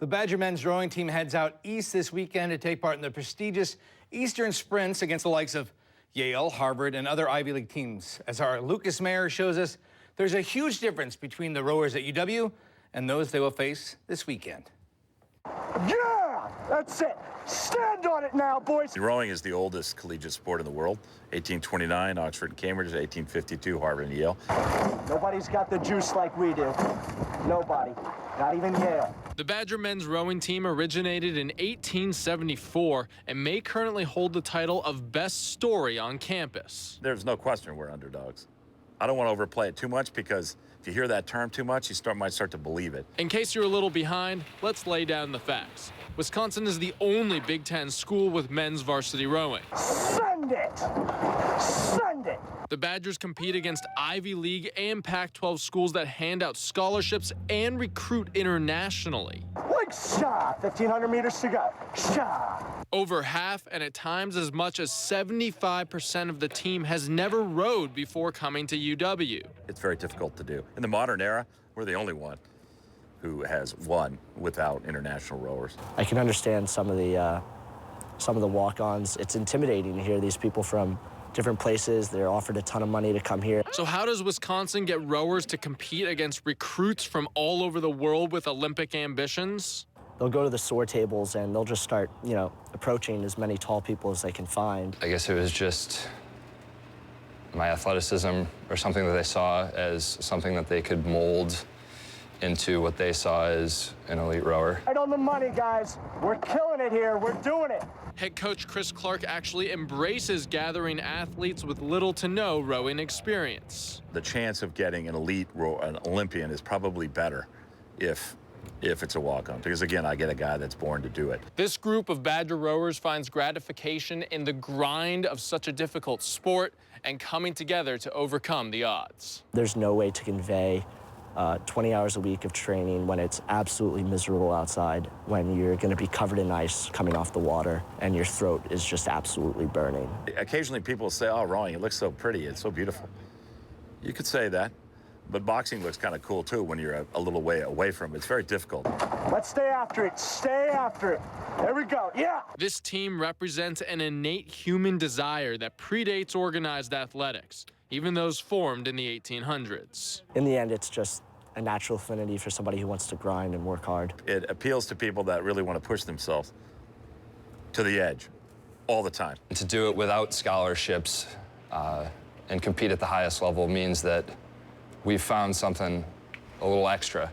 The Badger men's rowing team heads out east this weekend to take part in the prestigious Eastern Sprints against the likes of Yale, Harvard, and other Ivy League teams. As our Lucas Mayer shows us, there's a huge difference between the rowers at UW and those they will face this weekend. Yeah, that's it. Stand on it now, boys. Rowing is the oldest collegiate sport in the world. 1829, Oxford and Cambridge. 1852, Harvard and Yale. Nobody's got the juice like we do. Nobody. Not even Yale. The Badger men's rowing team originated in 1874 and may currently hold the title of best story on campus. There's no question we're underdogs. I don't want to overplay it too much because if you hear that term too much, you might start to believe it. In case you're a little behind, let's lay down the facts. Wisconsin is the only Big Ten school with men's varsity rowing. Send it! Send it! The Badgers compete against Ivy League and Pac-12 schools that hand out scholarships and recruit internationally. Like shot, 1,500 meters to go. Shot. Over half and at times as much as 75% of the team has never rowed before coming to UW. It's very difficult to do. In the modern era, we're the only one who has won without international rowers. I can understand some of the walk-ons. It's intimidating to hear these people from different places. They're offered a ton of money to come here. So how does Wisconsin get rowers to compete against recruits from all over the world with Olympic ambitions? They'll go to the SOAR tables and they'll just start, approaching as many tall people as they can find. I guess it was just my athleticism or something that they saw as something that they could mold into what they saw as an elite rower. Right on the money, guys. We're killing it here. We're doing it. Head coach Chris Clark actually embraces gathering athletes with little to no rowing experience. The chance of getting an elite an Olympian is probably better if it's a walk-on, because again, I get a guy that's born to do it. This group of Badger rowers finds gratification in the grind of such a difficult sport and coming together to overcome the odds. There's no way to convey 20 hours a week of training when it's absolutely miserable outside, when you're going to be covered in ice coming off the water and your throat is just absolutely burning. Occasionally people say, oh, rowing, it looks so pretty, it's so beautiful. You could say that, but boxing looks kind of cool too when you're a little way away from it. It's very difficult. Let's stay after it. Stay after it. There we go. Yeah. This team represents an innate human desire that predates organized athletics, even those formed in the 1800s. In the end, it's just a natural affinity for somebody who wants to grind and work hard. It appeals to people that really want to push themselves to the edge all the time. And to do it without scholarships and compete at the highest level means that we've found something a little extra.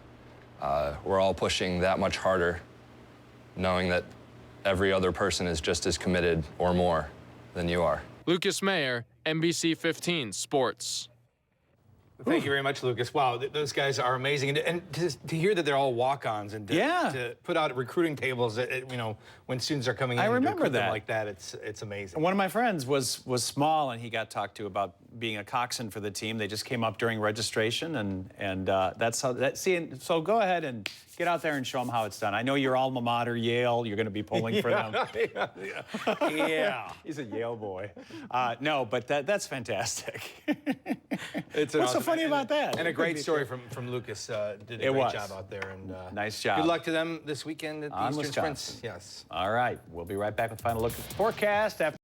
We're all pushing that much harder, knowing that every other person is just as committed or more than you are. Lucas Mayer, NBC 15 Sports. Thank you very much, Lucas. Wow, those guys are amazing. And to hear that they're all walk-ons and to put out recruiting tables, when students are coming in I remember to recruit them that. like that, it's amazing. One of my friends was small, and he got talked to about being a coxswain for the team. They just came up during registration, and that's how that. See, so go ahead and get out there and show them how it's done. I know your alma mater, Yale. You're going to be pulling for them. Yeah. He's a Yale boy. No, but that's fantastic. What's so funny about that? And a great story from Lucas. Did a great job out there. And nice job. Good luck to them this weekend at the On Eastern Wisconsin. Sprints. Yes. All right. We'll be right back with a final look at the forecast after.